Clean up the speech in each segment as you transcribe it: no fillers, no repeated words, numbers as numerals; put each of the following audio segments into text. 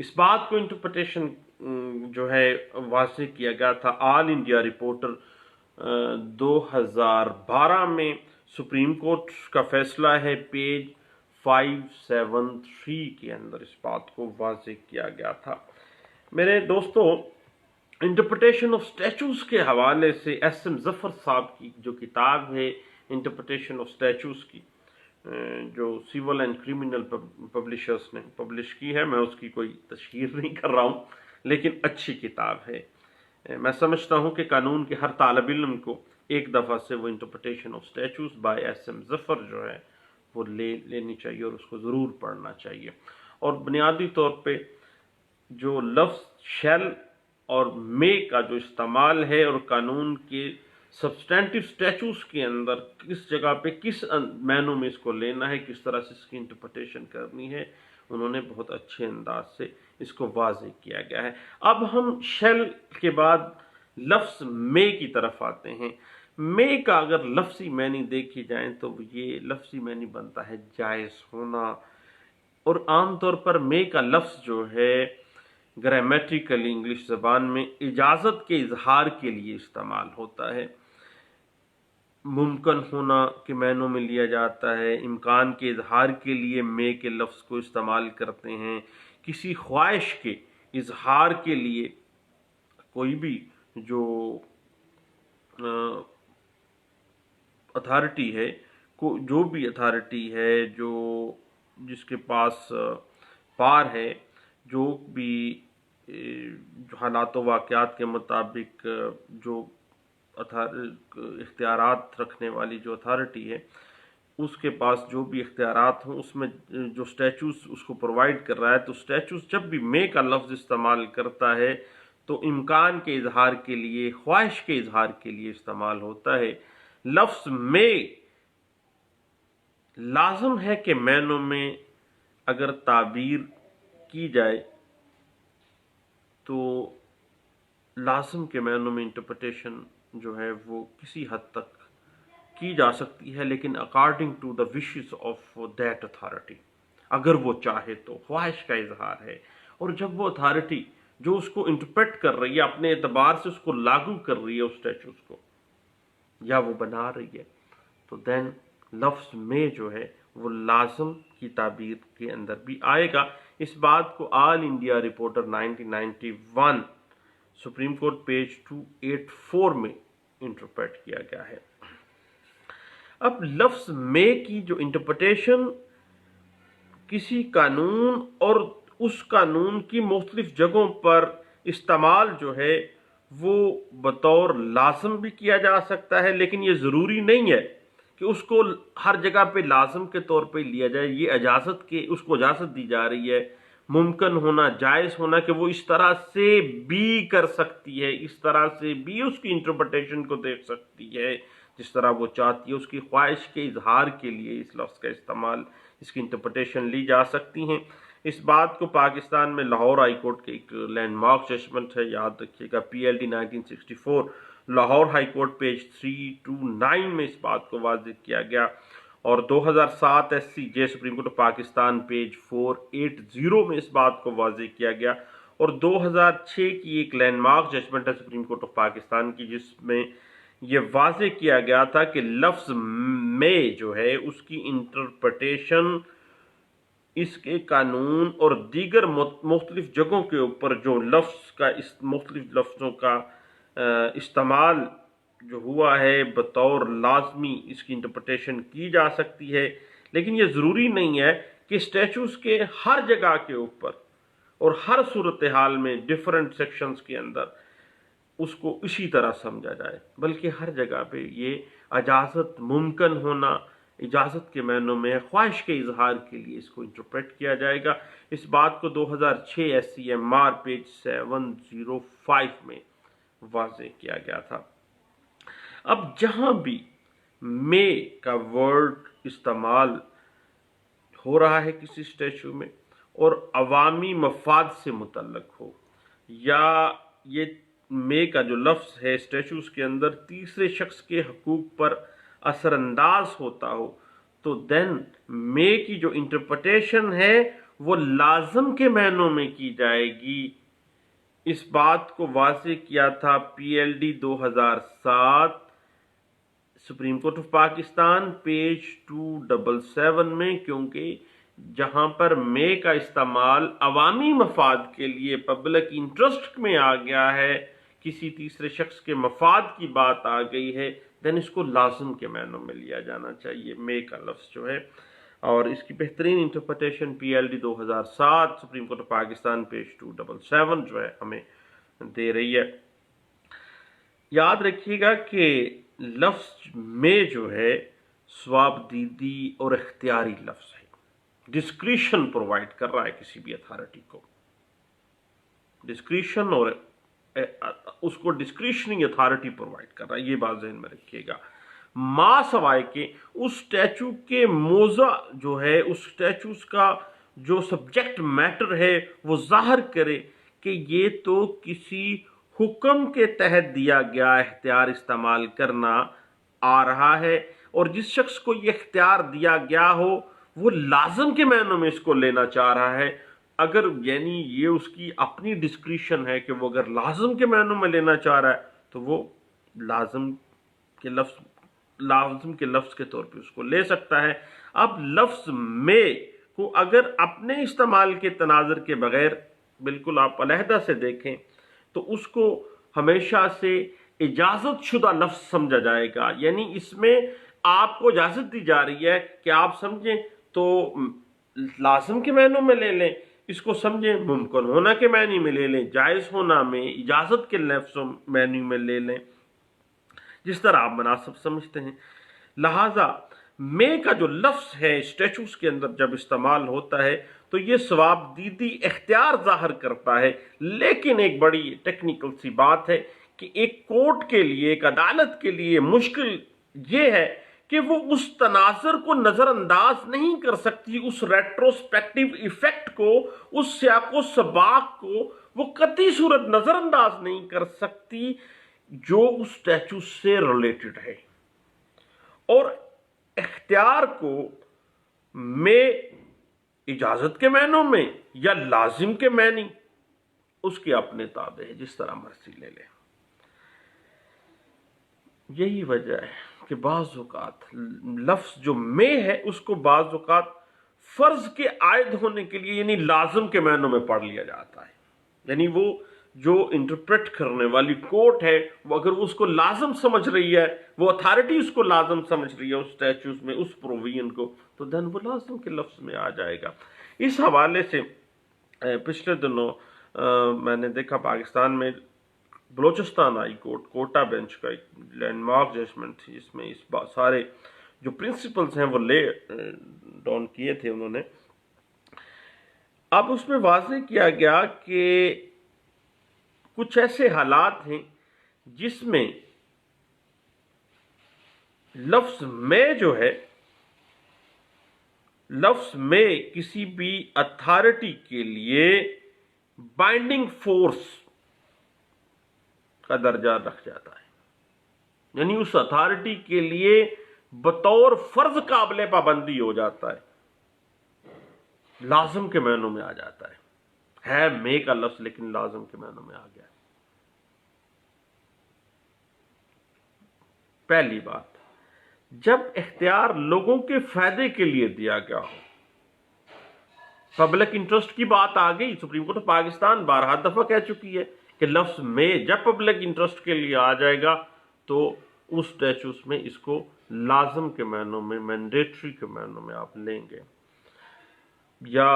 اس بات کو انٹرپریٹیشن جو ہے واضح کیا گیا تھا آل انڈیا رپورٹر 2012 میں، سپریم کورٹ کا فیصلہ ہے پیج 573 کے اندر اس بات کو واضح کیا گیا تھا۔ میرے دوستو، انٹرپریٹیشن آف اسٹیچوز کے حوالے سے ایس ایم ظفر صاحب کی جو کتاب ہے انٹرپریٹیشن آف اسٹیچوز کی، جو سیول اینڈ کریمنل پبلشرز نے پبلش کی ہے، میں اس کی کوئی تشہیر نہیں کر رہا ہوں، لیکن اچھی کتاب ہے۔ میں سمجھتا ہوں کہ قانون کے ہر طالب علم کو ایک دفعہ سے وہ interpretation of statutes by S M Zafar جو ہے وہ لینی چاہیے اور اس کو ضرور پڑھنا چاہیے۔ اور بنیادی طور پہ جو لفظ شیل اور مے کا جو استعمال ہے اور قانون کے سبسٹینٹیو اسٹیچوز کے اندر کس جگہ پہ کس معنوں میں اس کو لینا ہے، کس طرح سے اس کی انٹرپریٹیشن کرنی ہے، انہوں نے بہت اچھے انداز سے اس کو واضح کیا گیا ہے۔ اب ہم شیل کے بعد لفظ مے کی طرف آتے ہیں۔ مے کا اگر لفظی معنی دیکھی جائیں تو یہ لفظی معنی بنتا ہے جائز ہونا، اور عام طور پر مے کا لفظ جو ہے گرامیٹیکلی انگلش زبان میں اجازت کے اظہار کے لیے استعمال ہوتا ہے۔ ممکن ہونا کے معنوں میں لیا جاتا ہے، امکان کے اظہار کے لیے مے کے لفظ کو استعمال کرتے ہیں، کسی خواہش کے اظہار کے لیے کوئی بھی جو اتھارٹی ہے، جو بھی اتھارٹی ہے جو جس کے پاس پار ہے، جو بھی حالات و واقعات کے مطابق جو اختیارات رکھنے والی جو اتھارٹی ہے اس کے پاس جو بھی اختیارات ہوں، اس میں جو اسٹیچوز اس کو پرووائڈ کر رہا ہے، تو اسٹیچوز جب بھی مے کا لفظ استعمال کرتا ہے تو امکان کے اظہار کے لیے، خواہش کے اظہار کے لیے استعمال ہوتا ہے۔ لفظ مے لازم ہے کہ معنوں میں اگر تعبیر کی جائے تو لازم کے معنوں میں انٹرپریٹیشن جو ہے وہ کسی حد تک کی جا سکتی ہے، لیکن according to the wishes of that authority, اگر وہ چاہے تو خواہش کا اظہار ہے۔ اور جب وہ اتھارٹی جو اس کو انٹرپریٹ کر رہی ہے اپنے اعتبار سے اس کو لاگو کر رہی ہے اس اسٹیچوز کو، یا وہ بنا رہی ہے، تو دین لفظ میں جو ہے وہ لازم کی تعبیر کے اندر بھی آئے گا۔ اس بات کو all India reporter 1991 supreme court page 284 میں انٹرپریٹ کیا گیا ہے۔ اب لفظ مے کی جو انٹرپریٹیشن کسی قانون اور اس قانون کی مختلف جگہوں پر استعمال جو ہے وہ بطور لازم بھی کیا جا سکتا ہے، لیکن یہ ضروری نہیں ہے کہ اس کو ہر جگہ پہ لازم کے طور پہ لیا جائے۔ یہ اجازت کے اس کو اجازت دی جا رہی ہے، ممکن ہونا، جائز ہونا کہ وہ اس طرح سے بھی کر سکتی ہے، اس طرح سے بھی اس کی انٹرپریٹیشن کو دیکھ سکتی ہے جس طرح وہ چاہتی ہے۔ اس کی خواہش کے اظہار کے لیے اس لفظ کا استعمال، اس کی انٹرپریٹیشن لی جا سکتی ہیں۔ اس بات کو پاکستان میں لاہور ہائی کورٹ کے ایک لینڈ مارک ججمنٹ ہے، یاد رکھیے گا، PLD 1964، Lahore high court page 329 میں اس بات کو واضح کیا گیا، اور 2007 SCJ supreme court of Pakistan page 480 میں اس بات کو واضح کیا گیا، اور 2006 کی ایک لینڈ مارک ججمنٹ ہے سپریم کورٹ آف پاکستان کی، جس میں یہ واضح کیا گیا تھا کہ لفظ میں جو ہے اس کی انٹرپریٹیشن اس کے قانون اور دیگر مختلف جگہوں کے اوپر جو لفظ کا مختلف لفظوں کا استعمال جو ہوا ہے بطور لازمی اس کی انٹرپریٹیشن کی جا سکتی ہے، لیکن یہ ضروری نہیں ہے کہ اسٹیچوز کے ہر جگہ کے اوپر اور ہر صورتحال میں ڈیفرنٹ سیکشنز کے اندر اس کو اسی طرح سمجھا جائے، بلکہ ہر جگہ پہ یہ اجازت، ممکن ہونا، اجازت کے معنوں میں خواہش کے اظہار کے لیے اس کو انٹرپریٹ کیا جائے گا۔ اس بات کو 2006 SCMR پیج 705 میں واضح کیا گیا تھا۔ اب جہاں بھی مے کا ورڈ استعمال ہو رہا ہے کسی اسٹیچو میں اور عوامی مفاد سے متعلق ہو، یا یہ مے کا جو لفظ ہے اسٹیچوز کے اندر تیسرے شخص کے حقوق پر اثر انداز ہوتا ہو، تو دین مے کی جو انٹرپریٹیشن ہے وہ لازم کے معنوں میں کی جائے گی۔ اس بات کو واضح کیا تھا PLD 2007 supreme court of Pakistan page 277 میں، کیونکہ جہاں پر مے کا استعمال عوامی مفاد کے لیے پبلک انٹرسٹ میں آ گیا ہے، کسی تیسرے شخص کے مفاد کی بات آ گئی ہے، دین اس کو لازم کے معنوں میں لیا جانا چاہیے مے کا لفظ جو ہے۔ اور اس کی بہترین interpretation PLD 2007 supreme court of Pakistan page 277 جو ہے ہمیں دے رہی ہے۔ یاد رکھیے گا کہ لفظ میں جو ہے ثواب دیدی اور اختیاری لفظ ہے، ڈسکریشن پرووائڈ کر رہا ہے کسی بھی اتھارٹی کو، ڈسکریشن، اور اس کو ڈسکریشننگ اتھارٹی پرووائڈ کر رہا ہے، یہ بات ذہن میں رکھیے گا۔ ما سوائے کہ اس اسٹیچو کے موضوع جو ہے، اس اسٹیچو کا جو سبجیکٹ میٹر ہے وہ ظاہر کرے کہ یہ تو کسی حکم کے تحت دیا گیا اختیار استعمال کرنا آ رہا ہے، اور جس شخص کو یہ اختیار دیا گیا ہو وہ لازم کے معنوں میں اس کو لینا چاہ رہا ہے۔ اگر یعنی یہ اس کی اپنی ڈسکریشن ہے کہ وہ اگر لازم کے معنوں میں لینا چاہ رہا ہے تو وہ لازم کے لفظ کے طور پہ اس کو لے سکتا ہے۔ اب لفظ میں کو اگر اپنے استعمال کے تناظر کے بغیر بالکل آپ علیحدہ سے دیکھیں تو اس کو ہمیشہ سے اجازت شدہ لفظ سمجھا جائے گا، یعنی اس میں آپ کو اجازت دی جا رہی ہے کہ آپ سمجھیں تو لازم کے معنوں میں لے لیں، اس کو سمجھیں ممکن ہونا کے معنی میں لے لیں، جائز ہونا میں اجازت کے لفظوں معنی میں لے لیں، جس طرح آپ مناسب سمجھتے ہیں۔ لہٰذا میں کا جو لفظ ہے اسٹیچوز کے اندر جب استعمال ہوتا ہے تو یہ ثواب دیدی اختیار ظاہر کرتا ہے، لیکن ایک بڑی ٹیکنیکل سی بات ہے کہ ایک کورٹ کے لیے، ایک عدالت کے لیے مشکل یہ ہے کہ وہ اس تناظر کو نظر انداز نہیں کر سکتی، اس ریٹروسپیکٹیو ایفیکٹ کو، اس سیاق و سباق کو وہ قطعی صورت نظر انداز نہیں کر سکتی جو اس اسٹیچو سے ریلیٹڈ ہے، اور اختیار کو میں اجازت کے معنوں میں یا لازم کے معنی اس کے اپنے تابع ہے، جس طرح مرضی لے لیں۔ یہی وجہ ہے کہ بعض اوقات لفظ جو میں ہے اس کو بعض اوقات فرض کے عائد ہونے کے لیے یعنی لازم کے معنوں میں پڑھ لیا جاتا ہے، یعنی وہ جو انٹرپریٹ کرنے والی کورٹ ہے وہ اگر اس کو لازم سمجھ رہی ہے، وہ اتھارٹی اس کو لازم سمجھ رہی ہے اس اسٹیچوز میں، اس پروویژن کو، تو دن وہ لازم کے لفظ میں آ جائے گا۔ اس حوالے سے پچھلے دنوں میں نے دیکھا پاکستان میں Balochistan high court Quetta bench کا ایک لینڈ مارک ججمنٹ تھی، اس میں اس سارے جو پرنسپلز ہیں وہ لے ڈاؤن کیے تھے انہوں نے۔ اب اس میں واضح کیا گیا کہ کچھ ایسے حالات ہیں جس میں لفظ میں جو ہے، لفظ میں کسی بھی اتھارٹی کے لیے بائنڈنگ فورس کا درجہ رکھ جاتا ہے، یعنی اس اتھارٹی کے لیے بطور فرض قابل پابندی ہو جاتا ہے، لازم کے معنوں میں آ جاتا ہے میں کا لفظ لیکن لازم کے معنوں میں آ گیا ہے۔ پہلی بات، جب اختیار لوگوں کے فائدے کے لیے دیا گیا ہو، پبلک انٹرسٹ کی بات آ گئی، سپریم کورٹ آف پاکستان بارہا دفعہ کہہ چکی ہے کہ لفظ میں جب پبلک انٹرسٹ کے لیے آ جائے گا تو اس اسٹیچوز میں اس کو لازم کے معنوں میں، مینڈیٹری کے معنوں میں آپ لیں گے، یا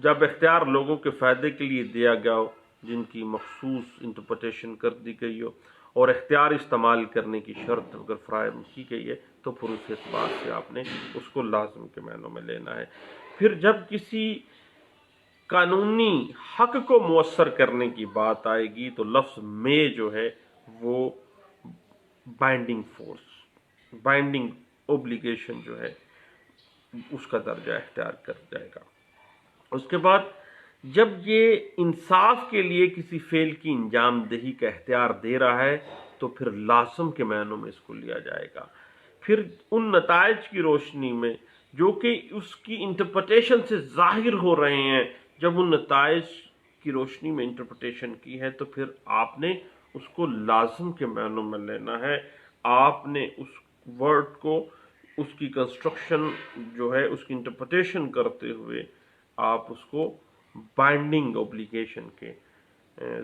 جب اختیار لوگوں کے فائدے کے لیے دیا گیا ہو جن کی مخصوص انٹرپریٹیشن کر دی گئی ہو اور اختیار استعمال کرنے کی شرط اگر فراہم کی گئی ہے تو پھر اس اعتبار سے آپ نے اس کو لازم کے معنوں میں لینا ہے۔ پھر جب کسی قانونی حق کو مؤثر کرنے کی بات آئے گی تو لفظ میں جو ہے وہ بائنڈنگ فورس، بائنڈنگ اوبلیگیشن جو ہے اس کا درجہ اختیار کر جائے گا۔ اس کے بعد جب یہ انصاف کے لیے کسی فعل کی انجام دہی کا اختیار دے رہا ہے تو پھر لازم کے معنوں میں اس کو لیا جائے گا۔ پھر ان نتائج کی روشنی میں جو کہ اس کی انٹرپریٹیشن سے ظاہر ہو رہے ہیں، جب ان نتائج کی روشنی میں انٹرپریٹیشن کی ہے تو پھر آپ نے اس کو لازم کے معنوں میں لینا ہے. آپ نے اس ورڈ کو، اس کی کنسٹرکشن جو ہے، اس کی انٹرپریٹیشن کرتے ہوئے آپ اس کو بائنڈنگ اوبلیگیشن کے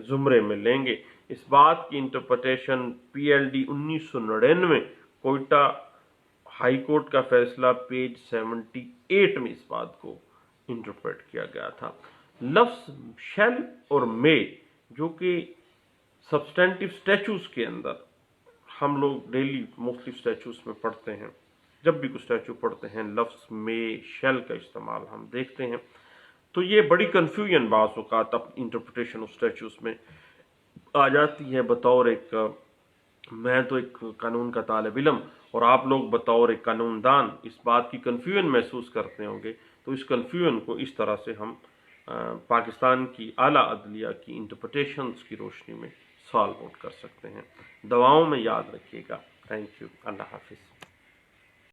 زمرے میں لیں گے. اس بات کی interpretation PLD 1999 Quetta high court کا فیصلہ پیج 78 میں اس بات کو انٹرپریٹ کیا گیا تھا. لفظ شیل اور مے جو کہ سبسٹینٹیو اسٹیچوز کے اندر ہم لوگ ڈیلی مختلف اسٹیچوز میں پڑھتے ہیں، جب بھی کوئی اسٹیچو پڑھتے ہیں لفظ مے شیل کا استعمال ہم دیکھتے ہیں. تو یہ بڑی کنفیوژن بعض اوقات انٹرپریٹیشن آف اسٹیچوز میں آ جاتی ہے. بطور ایک، میں تو ایک قانون کا طالب علم اور آپ لوگ بطور ایک قانون دان اس بات کی کنفیوژن محسوس کرتے ہوں گے. تو اس کنفیوژن کو اس طرح سے ہم پاکستان کی اعلیٰ عدلیہ کی انٹرپریٹیشنز کی روشنی میں سالو آؤٹ کر سکتے ہیں. دعاؤں میں یاد رکھیے گا. Thank you. اللہ حافظ.